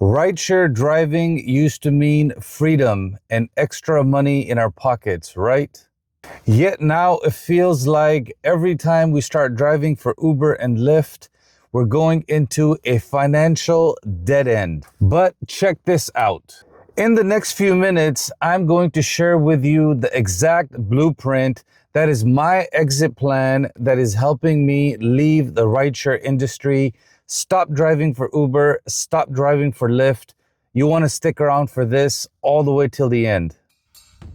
Rideshare driving used to mean freedom and extra money in our pockets, right? Yet now it feels like every time we start driving for Uber and Lyft, we're going into a financial dead end. But check this out. In the next few minutes, I'm going to share with you the exact blueprint that is my exit plan that is helping me leave the rideshare industry, stop driving for Uber, stop driving for Lyft. You want to stick around for this all the way till the end.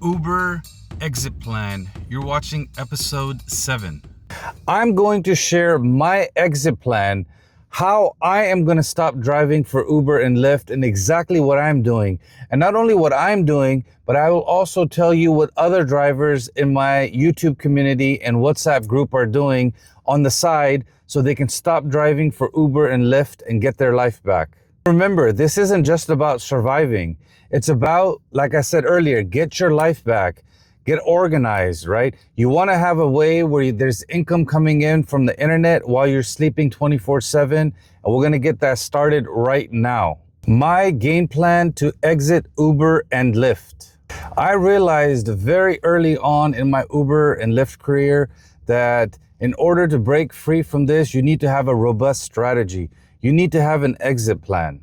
Uber exit plan. You're watching episode 7. I'm going to share my exit plan, how I am going to stop driving for Uber and Lyft, and exactly what I'm doing. And not only what I'm doing, but I will also tell you what other drivers in my YouTube community and WhatsApp group are doing on the side so they can stop driving for Uber and Lyft and get their life back. Remember, this isn't just about surviving. It's about, like I said earlier, get your life back. Get organized, right? You want to have a way where there's income coming in from the internet while you're sleeping 24/7. And we're going to get that started right now. My game plan to exit Uber and Lyft. I realized very early on in my Uber and Lyft career that in order to break free from this, you need to have a robust strategy. You need to have an exit plan.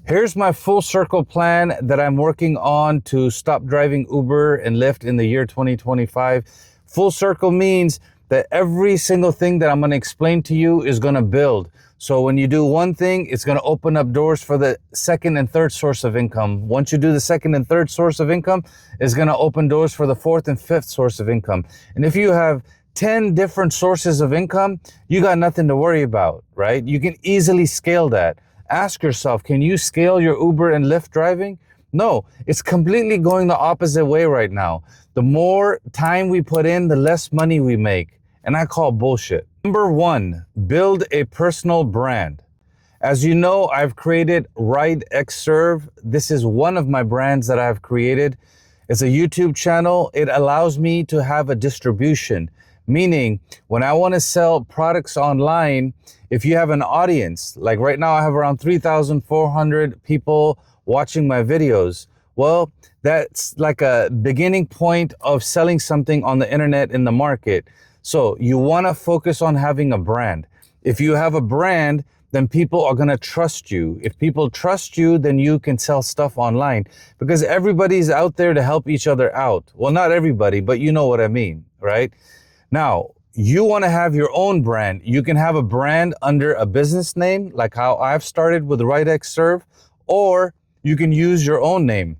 Here's my full circle plan that I'm working on to stop driving Uber and Lyft in the year 2025. Full circle means that every single thing that I'm going to explain to you is going to build. So when you do one thing, it's going to open up doors for the second and third source of income. Once you do the second and third source of income, it's going to open doors for the fourth and fifth source of income. And if you have 10 different sources of income, you got nothing to worry about, right? You can easily scale that. Ask yourself, can you scale your Uber and Lyft driving? No, it's completely going the opposite way right now. The more time we put in, the less money we make. And I call bullshit. Number 1, build a personal brand. As you know, I've created Ridexserve. This is one of my brands that I've created. It's a YouTube channel. It allows me to have a distribution. Meaning, when I want to sell products online, if you have an audience, like right now I have around 3,400 people watching my videos. Well, that's like a beginning point of selling something on the internet in the market. So you want to focus on having a brand. If you have a brand, then people are going to trust you. If people trust you, then you can sell stuff online because everybody's out there to help each other out. Well, not everybody, but you know what I mean, right? Now, you want to have your own brand. You can have a brand under a business name, like how I've started with Ridexserve, or you can use your own name.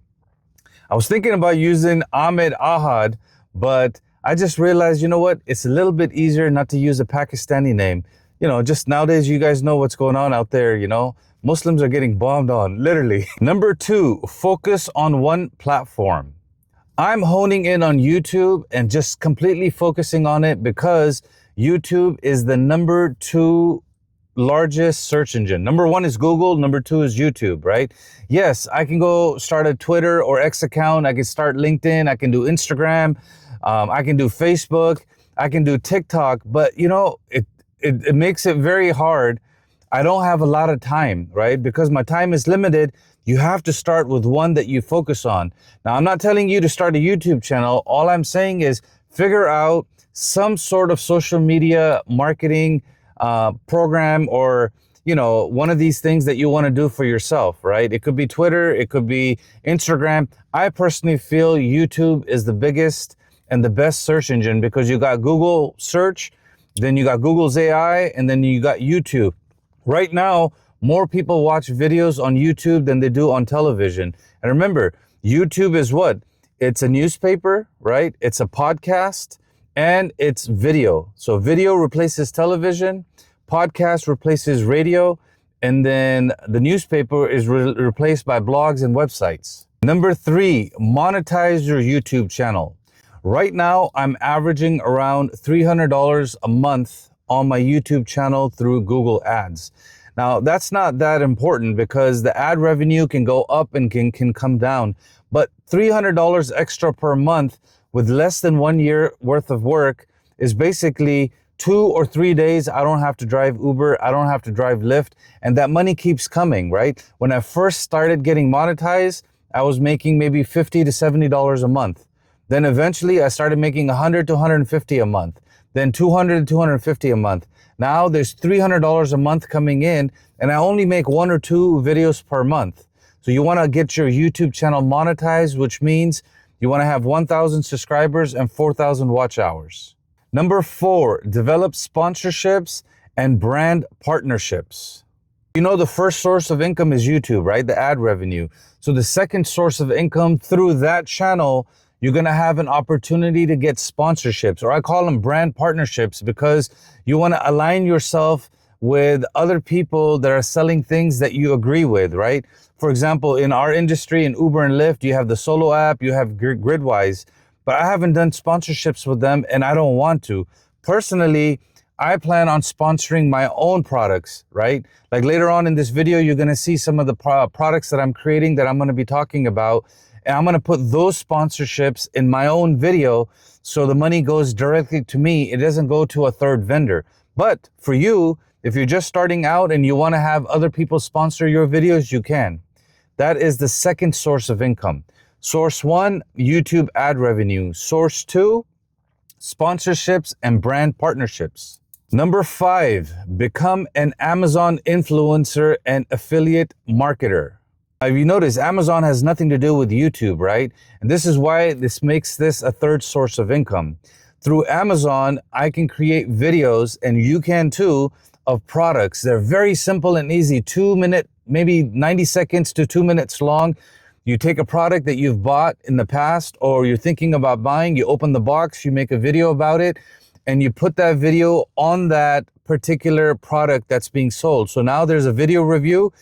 I was thinking about using Ahmed Ahad, but I just realized, you know what? It's a little bit easier not to use a Pakistani name. You know, just nowadays, you guys know what's going on out there, you know? Muslims are getting bombed on, literally. Number 2, focus on one platform. I'm honing in on YouTube and just completely focusing on it because YouTube is the number 2 largest search engine. Number 1 is Google, number 2 is YouTube, right? Yes, I can go start a Twitter or X account. I can start LinkedIn. I can do Instagram. I can do Facebook. I can do TikTok. But, you know, it makes it very hard. I don't have a lot of time, right? Because my time is limited. You have to start with one that you focus on. Now, I'm not telling you to start a YouTube channel. All I'm saying is figure out some sort of social media marketing program or, you know, one of these things that you want to do for yourself, right? It could be Twitter. It could be Instagram. I personally feel YouTube is the biggest and the best search engine because you got Google search, then you got Google's AI, and then you got YouTube. Right now, more people watch videos on YouTube than they do on television. And remember, YouTube is what? It's a newspaper, right? It's a podcast, and it's video. So video replaces television, podcast replaces radio, and then the newspaper is replaced by blogs and websites. Number 3, monetize your YouTube channel. Right now, I'm averaging around $300 a month on my YouTube channel through Google Ads. Now, that's not that important because the ad revenue can go up and can come down. But $300 extra per month with less than 1 year worth of work is basically 2 or 3 days, I don't have to drive Uber, I don't have to drive Lyft, and that money keeps coming, right? When I first started getting monetized, I was making maybe $50 to $70 a month. Then eventually I started making $100 to $150 a month, then $200 to $250 a month. Now there's $300 a month coming in, and I only make 1 or 2 videos per month. So you want to get your YouTube channel monetized, which means you want to have 1,000 subscribers and 4,000 watch hours. Number 4, develop sponsorships and brand partnerships. You know, the first source of income is YouTube, right? The ad revenue. So the second source of income through that channel, you're going to have an opportunity to get sponsorships, or I call them brand partnerships, because you want to align yourself with other people that are selling things that you agree with, right? For example, in our industry, in Uber and Lyft, you have the Solo app, you have Gridwise, but I haven't done sponsorships with them and I don't want to. Personally, I plan on sponsoring my own products, right? Like later on in this video, you're going to see some of the products that I'm creating that I'm going to be talking about. And I'm going to put those sponsorships in my own video so the money goes directly to me. It doesn't go to a third vendor. But for you, if you're just starting out and you want to have other people sponsor your videos, you can. That is the second source of income. Source 1, YouTube ad revenue. Source 2, sponsorships and brand partnerships. Number 5, become an Amazon influencer and affiliate marketer. Now, if you notice, Amazon has nothing to do with YouTube, right? And this is why this makes this a third source of income. Through Amazon, I can create videos, and you can too, of products. They're very simple and easy, 2-minute, maybe 90 seconds to 2 minutes long. You take a product that you've bought in the past or you're thinking about buying, you open the box, you make a video about it, and you put that video on that particular product that's being sold. So now there's a video review.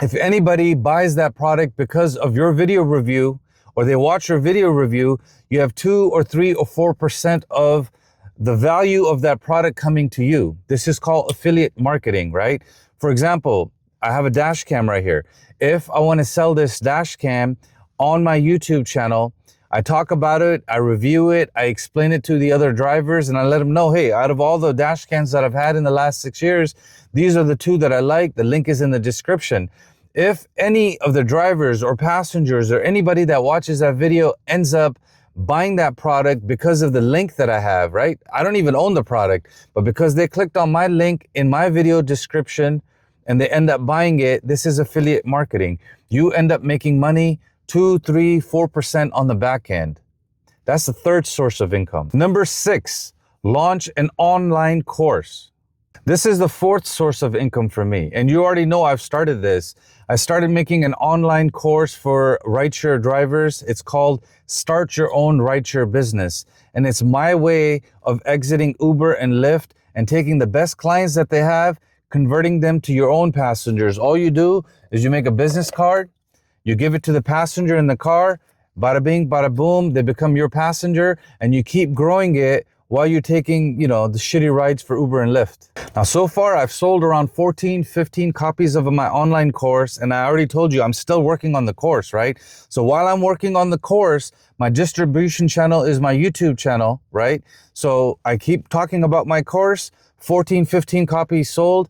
If anybody buys that product because of your video review, or they watch your video review, you have 2 or 3 or 4% of the value of that product coming to you. This is called affiliate marketing, right? For example, I have a dash cam right here. If I want to sell this dash cam on my YouTube channel, I talk about it, I review it, I explain it to the other drivers, and I let them know, hey, out of all the dash cams that I've had in the last 6 years, these are the 2 that I like. The link is in the description. If any of the drivers or passengers or anybody that watches that video ends up buying that product because of the link that I have, right? I don't even own the product, but because they clicked on my link in my video description and they end up buying it, this is affiliate marketing. You end up making money 2, 3, 4% on the back end. That's the third source of income. Number 6, launch an online course. This is the fourth source of income for me. And you already know I've started this. I started making an online course for rideshare drivers. It's called Start Your Own Rideshare Business. And it's my way of exiting Uber and Lyft and taking the best clients that they have, converting them to your own passengers. All you do is you make a business card, you give it to the passenger in the car, bada bing, bada boom, they become your passenger, and you keep growing it while you're taking, the shitty rides for Uber and Lyft. Now, so far, I've sold around 14, 15 copies of my online course, and I already told you I'm still working on the course, right? So while I'm working on the course, my distribution channel is my YouTube channel, right? So I keep talking about my course, 14, 15 copies sold.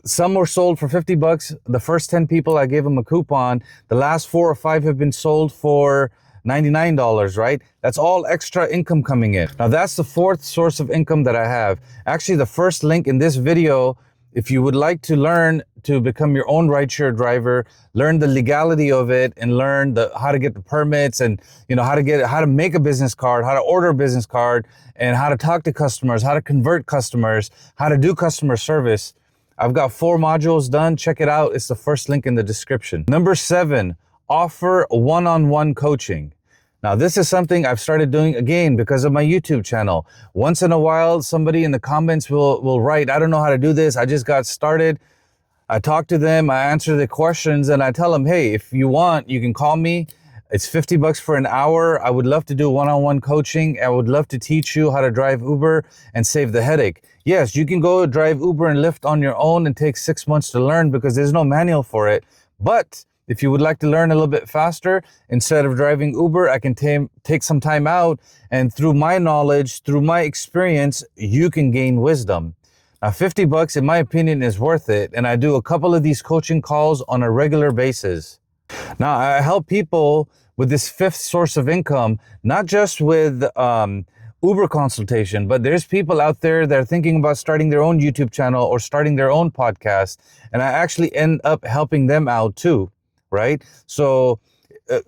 Some were sold for $50. The first 10 people, I gave them a coupon. The last 4 or 5 have been sold for $99, right? That's all extra income coming in. Now that's the fourth source of income that I have. Actually, the first link in this video, if you would like to learn to become your own rideshare driver, learn the legality of it, and learn how to get the permits, and how to make a business card, how to order a business card, and how to talk to customers, how to convert customers, how to do customer service. I've got 4 modules done. Check it out. It's the first link in the description. Number 7, offer one-on-one coaching. Now, this is something I've started doing again because of my YouTube channel. Once in a while, somebody in the comments will write, I don't know how to do this. I just got started. I talk to them, I answer the questions, and I tell them, hey, if you want, you can call me. It's $50 for an hour. I would love to do one-on-one coaching. I would love to teach you how to drive Uber and save the headache. Yes, you can go drive Uber and Lyft on your own and take 6 months to learn because there's no manual for it. But If you would like to learn a little bit faster, instead of driving Uber, I can take some time out, and through my knowledge, through my experience, you can gain wisdom. Now, $50, in my opinion, is worth it, and I do a couple of these coaching calls on a regular basis. Now, I help people with this fifth source of income, not just with Uber consultation, but there's people out there that are thinking about starting their own YouTube channel or starting their own podcast, and I actually end up helping them out too, right? So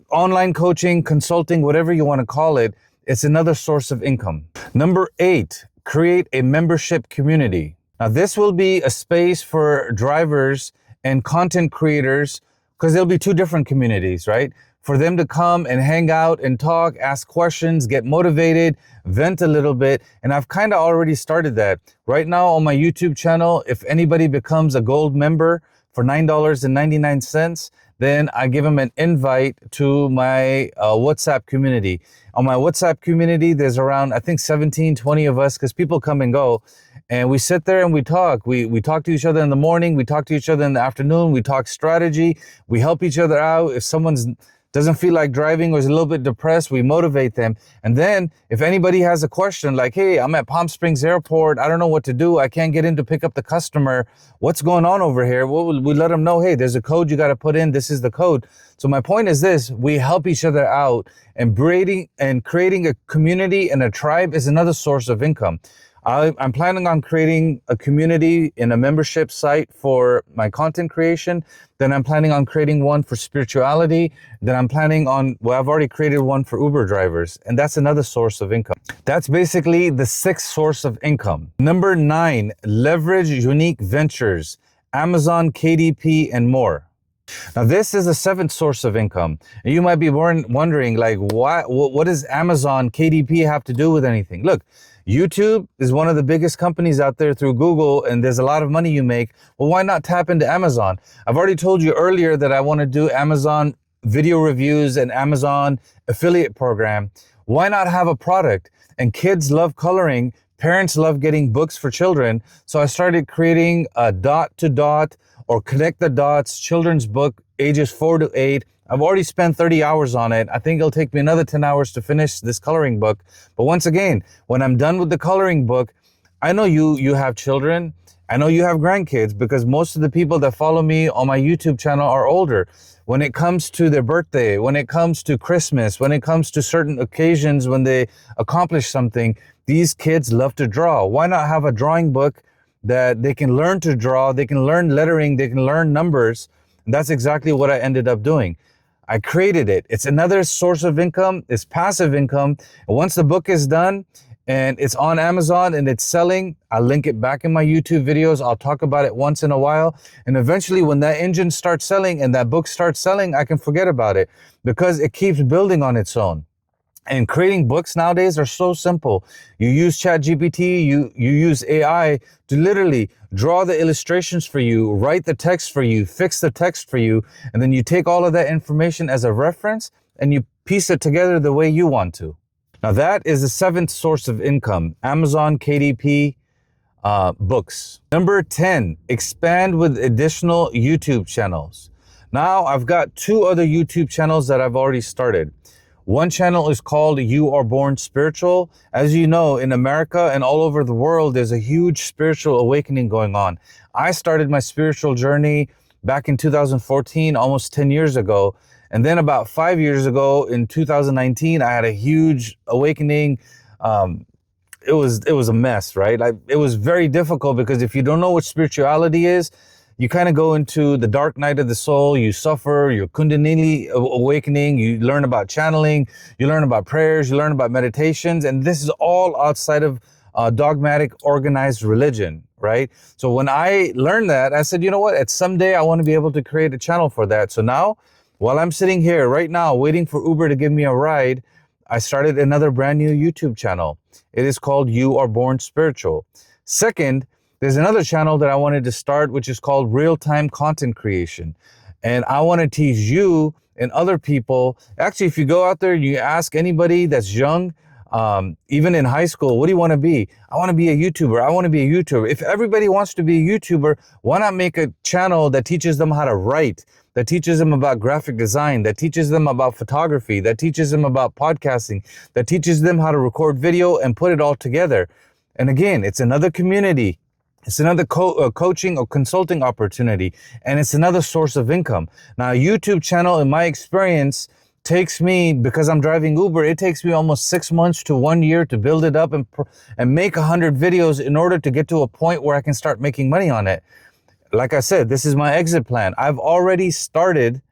online coaching, consulting, whatever you want to call it, it's another source of income. Number 8, create a membership community. Now, this will be a space for drivers and content creators, because there'll be two different communities, right? For them to come and hang out and talk, ask questions, get motivated, vent a little bit. And I've kind of already started that. Right now on my YouTube channel, if anybody becomes a gold member for $9.99, then I give them an invite to my WhatsApp community. On my WhatsApp community, there's around, I think, 17, 20 of us, because people come and go. And we sit there and we talk. We talk to each other in the morning. We talk to each other in the afternoon. We talk strategy. We help each other out. If someone's doesn't feel like driving or is a little bit depressed, we motivate them. And then if anybody has a question like, hey, I'm at Palm Springs Airport, I don't know what to do, I can't get in to pick up the customer, what's going on over here? We let them know, hey, there's a code you got to put in, this is the code. So my point is this: we help each other out, and creating a community and a tribe is another source of income. I'm planning on creating a community in a membership site for my content creation. Then I'm planning on creating one for spirituality. Then I'm planning on, well, I've already created one for Uber drivers, and that's another source of income. That's basically the 6th source of income. Number 9, leverage unique ventures, Amazon, KDP, and more. Now, this is the 7th source of income. And you might be wondering, like, what does Amazon, KDP have to do with anything? Look, YouTube is one of the biggest companies out there through Google, and there's a lot of money you make. Well, why not tap into Amazon? I've already told you earlier that I want to do Amazon video reviews and Amazon affiliate program. Why not have a product? And kids love coloring. Parents love getting books for children. So I started creating a dot to dot or connect the dots children's book, ages 4 to 8. I've already spent 30 hours on it. I think it'll take me another 10 hours to finish this coloring book. But once again, when I'm done with the coloring book, I know you have children. I know you have grandkids, because most of the people that follow me on my YouTube channel are older. When it comes to their birthday, when it comes to Christmas, when it comes to certain occasions when they accomplish something, these kids love to draw. Why not have a drawing book that they can learn to draw, they can learn lettering, they can learn numbers? And that's exactly what I ended up doing. I created it. It's another source of income. It's passive income. And once the book is done and it's on Amazon and it's selling, I'll link it back in my YouTube videos. I'll talk about it once in a while. And eventually when that engine starts selling and that book starts selling, I can forget about it, because it keeps building on its own. And creating books nowadays are so simple. You use ChatGPT, you use AI to literally draw the illustrations for you, write the text for you, fix the text for you, and then you take all of that information as a reference and you piece it together the way you want to. Now that is the 7th source of income, Amazon, KDP, books. Number 10, expand with additional YouTube channels. Now I've got 2 other YouTube channels that I've already started. One channel is called You Are Born Spiritual. As you know, in America and all over the world, there's a huge spiritual awakening going on. I started my spiritual journey back in 2014, almost 10 years ago. And then about 5 years ago, in 2019, I had a huge awakening. It was a mess, right? It was very difficult, because if you don't know what spirituality is, you kind of go into the dark night of the soul, you suffer, your Kundalini awakening, you learn about channeling, you learn about prayers, you learn about meditations, and this is all outside of dogmatic, organized religion, right? So when I learned that, I said, you know what, someday I want to be able to create a channel for that. So now, while I'm sitting here right now waiting for Uber to give me a ride, I started another brand new YouTube channel. It is called You Are Born Spiritual. Second, there's another channel that I wanted to start, which is called Real-Time Content Creation. And I want to teach you and other people. Actually, if you go out there and you ask anybody that's young, Even in high school, what do you want to be? I want to be a YouTuber. I want to be a YouTuber. If everybody wants to be a YouTuber, why not make a channel that teaches them how to write, that teaches them about graphic design, that teaches them about photography, that teaches them about podcasting, that teaches them how to record video and put it all together. And again, it's another community. It's another coaching or consulting opportunity, and it's another source of income. Now, a YouTube channel, in my experience, takes me, because I'm driving Uber, it takes me almost 6 months to 1 year to build it up and make 100 videos in order to get to a point where I can start making money on it. Like I said, this is my exit plan. I've already started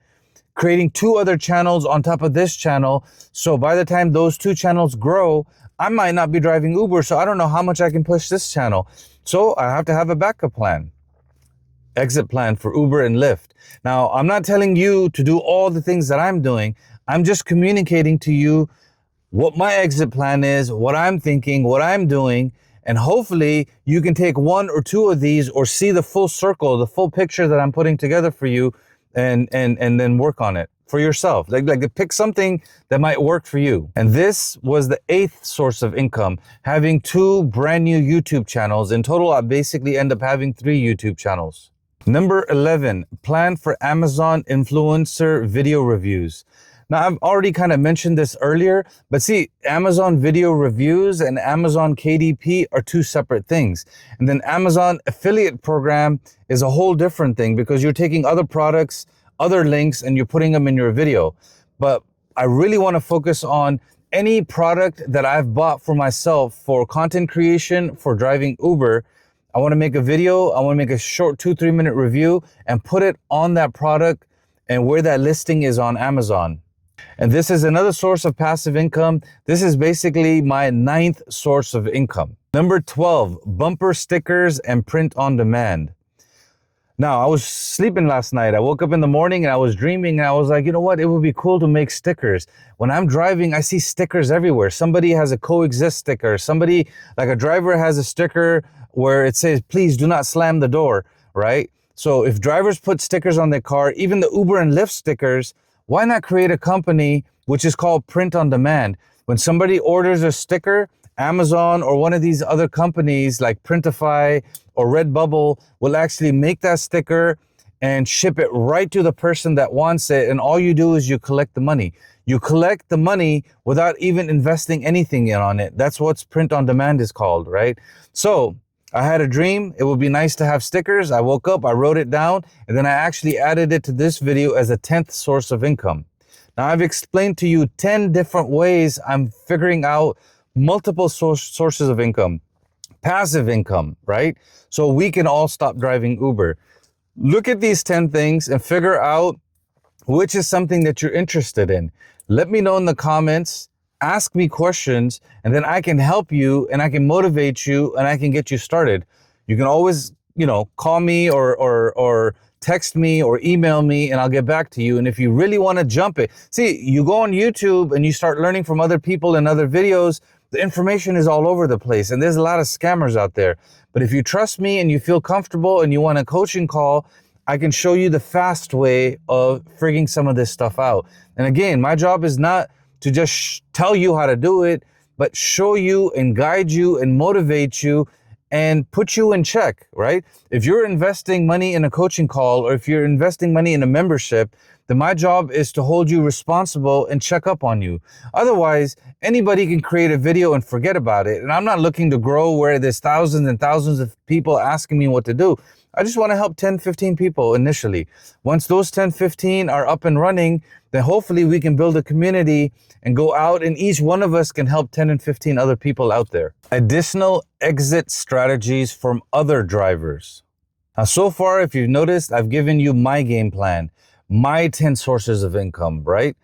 creating 2 other channels on top of this channel. So by the time those 2 channels grow, I might not be driving Uber, so I don't know how much I can push this channel. So I have to have a backup plan, exit plan for Uber and Lyft. Now, I'm not telling you to do all the things that I'm doing. I'm just communicating to you what my exit plan is, what I'm thinking, what I'm doing, and hopefully you can take 1 or 2 of these or see the full circle, the full picture that I'm putting together for you, and then work on it for yourself. Like pick something that might work for you. And this was the 8th source of income, having 2 brand new YouTube channels. In total, I basically end up having 3 YouTube channels. Number 11, plan for Amazon influencer video reviews. Now, I've already kind of mentioned this earlier, but see, Amazon video reviews and Amazon KDP are 2 separate things. And then Amazon affiliate program is a whole different thing, because you're taking other products, other links, and you're putting them in your video. But I really want to focus on any product that I've bought for myself for content creation, for driving Uber. I want to make a video. I want to make a short 2-3 minute review and put it on that product and where that listing is on Amazon. And this is another source of passive income. This is basically my 9th source of income. Number 12, bumper stickers and print on demand. Now, I was sleeping last night. I woke up in the morning and I was dreaming, and I was like, you know what? It would be cool to make stickers. When I'm driving, I see stickers everywhere. Somebody has a coexist sticker. Somebody, like a driver, has a sticker where it says, please do not slam the door, right? So if drivers put stickers on their car, even the Uber and Lyft stickers, why not create a company which is called print on demand? When somebody orders a sticker, Amazon or one of these other companies like Printify or Redbubble will actually make that sticker and ship it right to the person that wants it. And all you do is you collect the money. You collect the money without even investing anything on it. That's what print on demand is called, right? So I had a dream. It would be nice to have stickers. I woke up, I wrote it down, and then I actually added it to this video as a 10th source of income. Now, I've explained to you 10 different ways I'm figuring out multiple sources of income, passive income, right? So we can all stop driving Uber. Look at these 10 things and figure out which is something that you're interested in. Let me know in the comments. Ask me questions, and then I can help you and I can motivate you and I can get you started. You can always, call me or text me or email me and I'll get back to you. And if you really want to jump it, see, you go on YouTube and you start learning from other people and other videos, the information is all over the place and there's a lot of scammers out there. But if you trust me and you feel comfortable and you want a coaching call, I can show you the fast way of figuring some of this stuff out. And again, my job is not to just tell you how to do it, but show you and guide you and motivate you and put you in check, right? If you're investing money in a coaching call or if you're investing money in a membership, then my job is to hold you responsible and check up on you. Otherwise, anybody can create a video and forget about it. And I'm not looking to grow where there's thousands and thousands of people asking me what to do. I just want to help 10, 15 people initially. Once those 10, 15 are up and running, then hopefully we can build a community and go out and each one of us can help 10 and 15 other people out there. Additional exit strategies from other drivers. Now, so far, if you've noticed, I've given you my game plan, my 10 sources of income, right?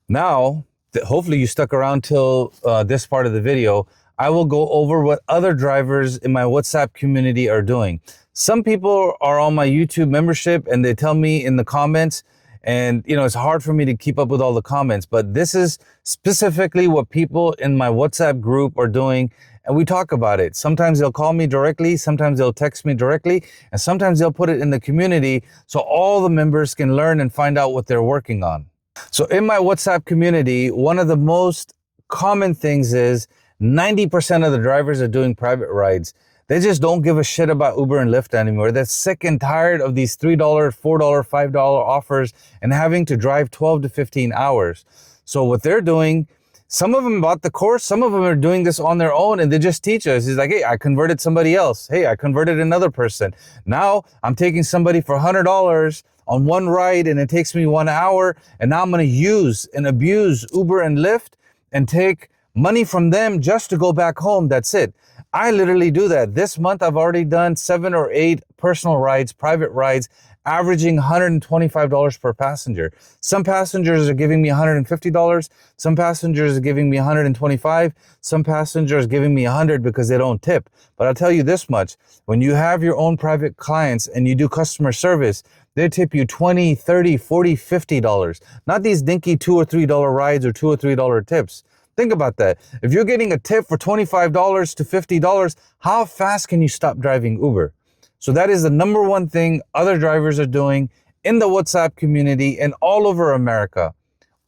Now, hopefully you stuck around till this part of the video. I will go over what other drivers in my WhatsApp community are doing. Some people are on my YouTube membership and they tell me in the comments, and it's hard for me to keep up with all the comments, but this is specifically what people in my WhatsApp group are doing, and we talk about it. Sometimes they'll call me directly, sometimes they'll text me directly, and sometimes they'll put it in the community so all the members can learn and find out what they're working on. So in my WhatsApp community, one of the most common things is 90% of the drivers are doing private rides. They just don't give a shit about Uber and Lyft anymore. They're sick and tired of these $3, $4, $5 offers and having to drive 12 to 15 hours. So what they're doing, some of them bought the course, some of them are doing this on their own and they just teach us. It's like, hey, I converted somebody else. Hey, I converted another person. Now I'm taking somebody for $100 on one ride and it takes me 1 hour. And now I'm going to use and abuse Uber and Lyft and take money from them just to go back home. That's it. I literally do that. This month, I've already done 7 or 8 personal rides, private rides, averaging $125 per passenger. Some passengers are giving me $150. Some passengers are giving me $125. Some passengers are giving me $100 because they don't tip. But I'll tell you this much. When you have your own private clients and you do customer service, they tip you $20, $30, $40, $50. Not these dinky $2 or $3 rides or $2 or $3 tips. Think about that. If you're getting a tip for $25 to $50, how fast can you stop driving Uber? So that is the number one thing other drivers are doing in the WhatsApp community and all over America,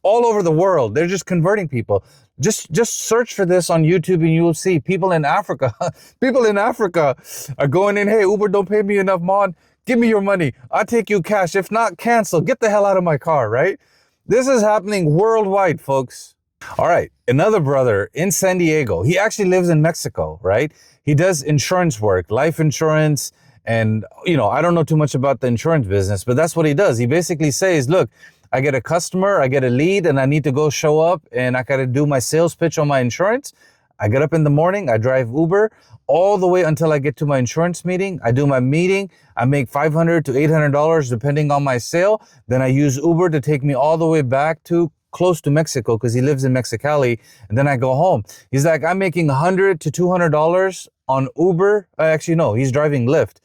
all over the world. They're just converting people. Just search for this on YouTube and you will see people in Africa. People in Africa are going in, hey, Uber don't pay me enough, man. Give me your money. I'll take you cash. If not, cancel. Get the hell out of my car, right? This is happening worldwide, folks. All right, another brother in San Diego. He actually lives in Mexico, right? He does insurance work, life insurance, and, I don't know too much about the insurance business, but that's what he does. He basically says, look, I get a customer, I get a lead, and I need to go show up, and I got to do my sales pitch on my insurance. I get up in the morning, I drive Uber all the way until I get to my insurance meeting. I do my meeting, I make $500 to $800 depending on my sale. Then I use Uber to take me all the way back to close to Mexico because he lives in Mexicali, and then I go home. He's like, I'm making $100 to $200 on Uber. Actually, no, he's driving Lyft.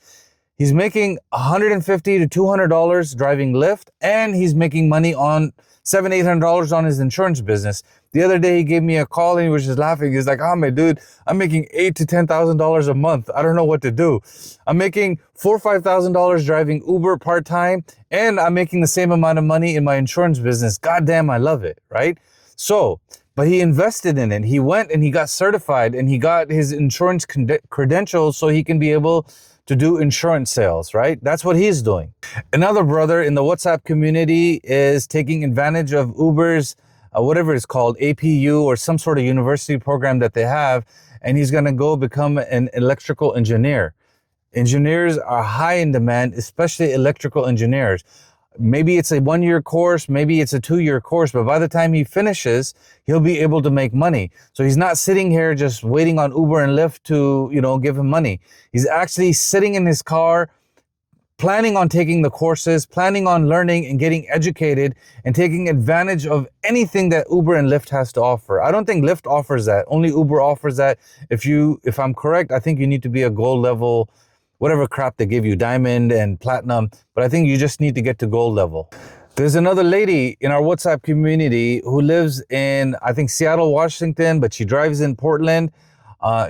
He's making $150 to $200 driving Lyft, and he's making money on $700, $800 on his insurance business. The other day, he gave me a call and he was just laughing. He's like, my dude, I'm making $8,000 to $10,000 a month. I don't know what to do. I'm making $4,000 or $5,000 driving Uber part-time, and I'm making the same amount of money in my insurance business. God damn, I love it, right? So, but he invested in it. He went and he got certified and he got his insurance credentials so he can be able to do insurance sales, right? That's what he's doing. Another brother in the WhatsApp community is taking advantage of Uber's whatever it's called, APU or some sort of university program that they have, and he's going to go become an electrical engineer. Engineers are high in demand, especially electrical engineers. Maybe it's a 1-year course, maybe it's a 2-year course, but by the time he finishes, he'll be able to make money. So he's not sitting here just waiting on Uber and Lyft to, give him money. He's actually sitting in his car, planning on taking the courses, planning on learning and getting educated and taking advantage of anything that Uber and Lyft has to offer. I don't think Lyft offers that. Only Uber offers that. If I'm correct, I think you need to be a gold level, whatever crap they give you, diamond and platinum, but I think you just need to get to gold level. There's another lady in our WhatsApp community who lives in, I think, Seattle, Washington, but she drives in Portland.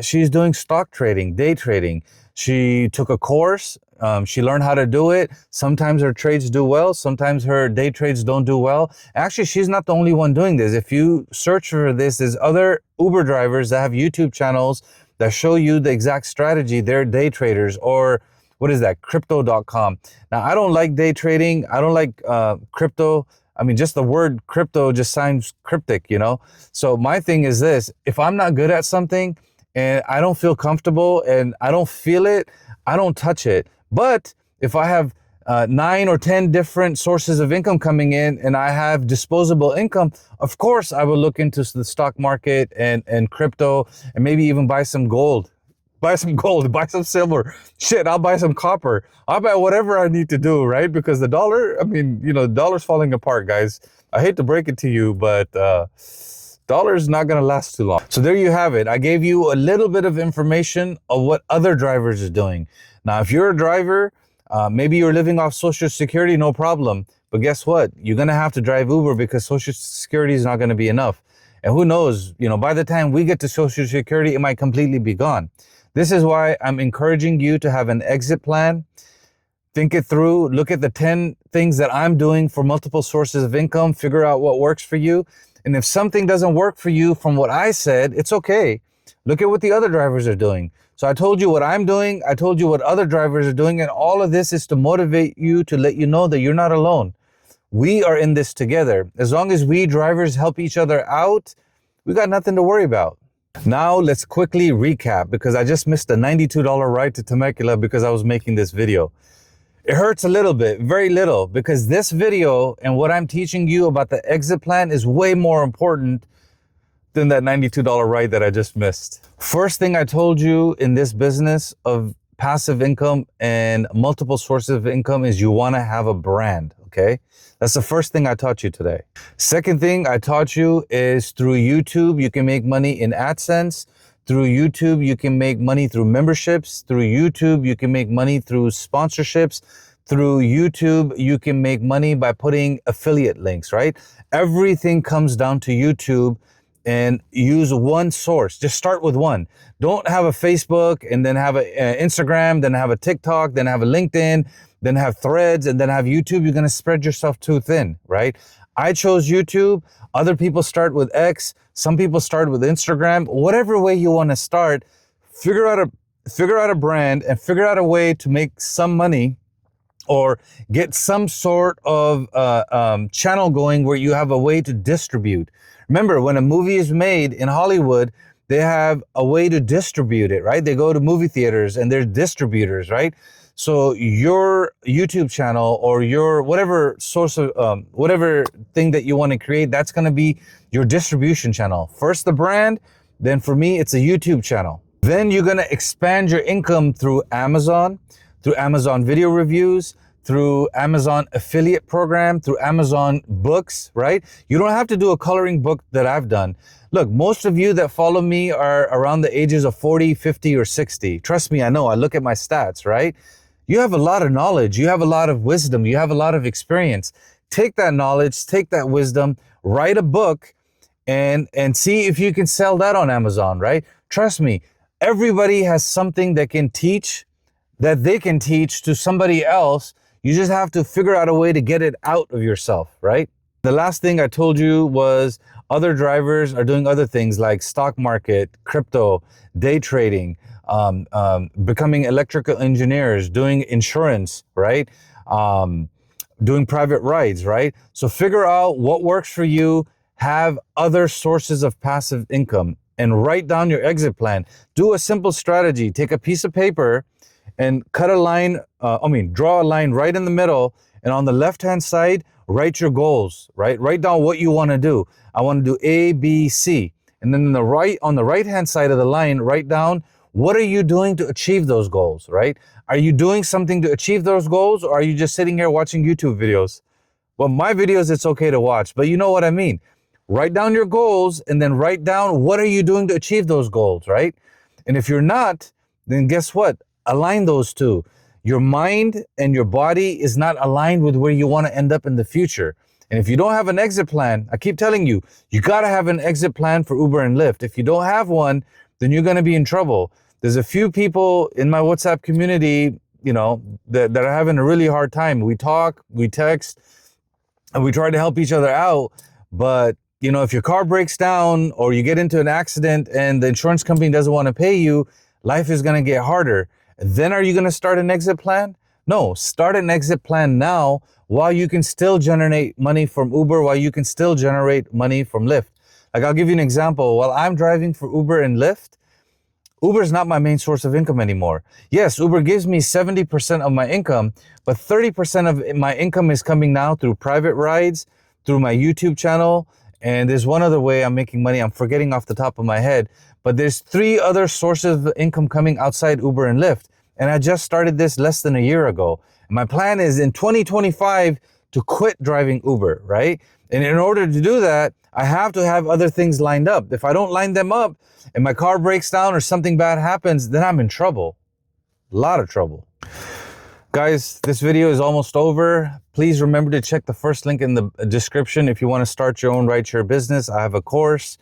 She's doing stock trading, day trading. She took a course. She learned how to do it. Sometimes her trades do well. Sometimes her day trades don't do well. Actually, she's not the only one doing this. If you search for this, there's other Uber drivers that have YouTube channels that show you the exact strategy. They're day traders, or what is that? Crypto.com. Now, I don't like day trading. I don't like crypto. I mean, just the word crypto just sounds cryptic, So my thing is this: if I'm not good at something and I don't feel comfortable and I don't feel it, I don't touch it. But if I have 9 or 10 different sources of income coming in and I have disposable income, of course I will look into the stock market and crypto and maybe even buy some gold. Buy some gold, buy some silver. Shit, I'll buy some copper. I'll buy whatever I need to do, right? Because the dollar, the dollar's falling apart, guys. I hate to break it to you, but dollar's not going to last too long. So there you have it. I gave you a little bit of information of what other drivers are doing. Now, if you're a driver, maybe you're living off Social Security, no problem. But guess what? You're going to have to drive Uber because Social Security is not going to be enough. And who knows, by the time we get to Social Security, it might completely be gone. This is why I'm encouraging you to have an exit plan. Think it through. Look at the 10 things that I'm doing for multiple sources of income. Figure out what works for you. And if something doesn't work for you from what I said, it's okay. Look at what the other drivers are doing. So I told you what I'm doing. I told you what other drivers are doing. And all of this is to motivate you, to let you know that you're not alone. We are in this together. As long as we drivers help each other out, we got nothing to worry about. Now let's quickly recap, because I just missed a $92 ride to Temecula because I was making this video. It hurts a little bit, very little, because this video and what I'm teaching you about the exit plan is way more important than that $92 ride that I just missed. First thing I told you in this business of passive income and multiple sources of income is you want to have a brand, okay? That's the first thing I taught you today. Second thing I taught you is through YouTube, you can make money in AdSense. Through YouTube, you can make money through memberships. Through YouTube, you can make money through sponsorships. Through YouTube, you can make money by putting affiliate links, right? Everything comes down to YouTube, and use one source. Just start with one. Don't have a Facebook and then have an Instagram, then have a TikTok, then have a LinkedIn, then have Threads, and then have YouTube. You're gonna spread yourself too thin, right? I chose YouTube. Other people start with X. Some people start with Instagram. Whatever way you wanna start, figure out a brand and figure out a way to make some money or get some sort of channel going where you have a way to distribute. Remember, when a movie is made in Hollywood, they have a way to distribute it, right? They go to movie theaters and they're distributors, right? So your YouTube channel or your whatever source of, whatever thing that you want to create, that's going to be your distribution channel. First the brand, then for me, it's a YouTube channel. Then you're going to expand your income through Amazon video reviews, through Amazon affiliate program, through Amazon books, right? You don't have to do a coloring book that I've done. Look, most of you that follow me are around the ages of 40, 50, or 60. Trust me, I know, I look at my stats, right? You have a lot of knowledge, you have a lot of wisdom, you have a lot of experience. Take that knowledge, take that wisdom, write a book, and see if you can sell that on Amazon, right? Trust me, everybody has something that they can teach to somebody else. You just have to figure out a way to get it out of yourself, right? The last thing I told you was other drivers are doing other things like stock market, crypto, day trading, becoming electrical engineers, doing insurance, right? Doing private rides, right? So figure out what works for you, have other sources of passive income, and write down your exit plan. Do a simple strategy. Take a piece of paper and cut a line, draw a line right in the middle, and on the left-hand side, write your goals, right? Write down what you want to do. I want to do A, B, C. And then on the right-hand side of the line, write down what are you doing to achieve those goals, right? Are you doing something to achieve those goals, or are you just sitting here watching YouTube videos? Well, my videos, it's okay to watch, but you know what I mean. Write down your goals and then write down what are you doing to achieve those goals, right? And if you're not, then guess what? Align those two. Your mind and your body is not aligned with where you want to end up in the future. And if you don't have an exit plan, I keep telling you, you got to have an exit plan for Uber and Lyft. If you don't have one, then you're going to be in trouble. There's a few people in my WhatsApp community, that are having a really hard time. We talk, we text, and we try to help each other out. But, if your car breaks down or you get into an accident and the insurance company doesn't want to pay you, life is going to get harder. Then are you going to start an exit plan? No, start an exit plan now while you can still generate money from Uber, while you can still generate money from Lyft. Like, I'll give you an example. While I'm driving for Uber and Lyft, Uber is not my main source of income anymore. Yes, Uber gives me 70% of my income, but 30% of my income is coming now through private rides, through my YouTube channel, and there's one other way I'm making money. I'm forgetting off the top of my head, but there's 3 other sources of income coming outside Uber and Lyft. And I just started this less than a year ago. And my plan is in 2025 to quit driving Uber, right? And in order to do that, I have to have other things lined up. If I don't line them up and my car breaks down or something bad happens, then I'm in trouble. A lot of trouble. Guys, this video is almost over. Please remember to check the first link in the description if you want to start your own rideshare business. I have a course.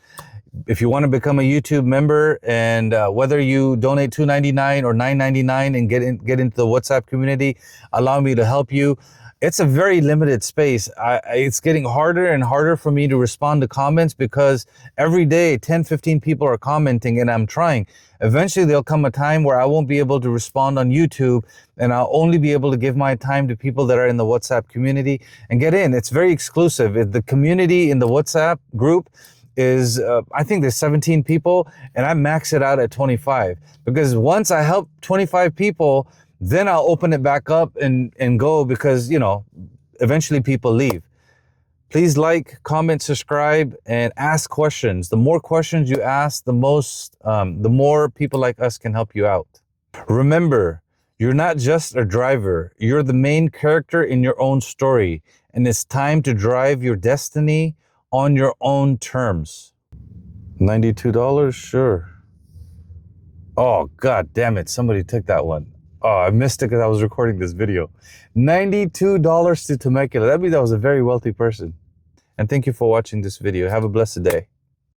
If you want to become a YouTube member, and whether you donate $2.99 or $9.99 and get into the WhatsApp community, allow me to help you. It's a very limited space. It's getting harder and harder for me to respond to comments because every day 10, 15 people are commenting and I'm trying. Eventually there'll come a time where I won't be able to respond on YouTube and I'll only be able to give my time to people that are in the WhatsApp community and get in. It's very exclusive. The community in the WhatsApp group is, I think there's 17 people and I max it out at 25 because once I help 25 people, then I'll open it back up and go because, you know, eventually people leave. Please like, comment, subscribe, and ask questions. The more questions you ask, the more people like us can help you out. Remember, you're not just a driver. You're the main character in your own story, and it's time to drive your destiny on your own terms. $92? Sure. Oh, God damn it. Somebody took that one. Oh, I missed it because I was recording this video. $92 to Temecula. That means I was a very wealthy person. And thank you for watching this video. Have a blessed day.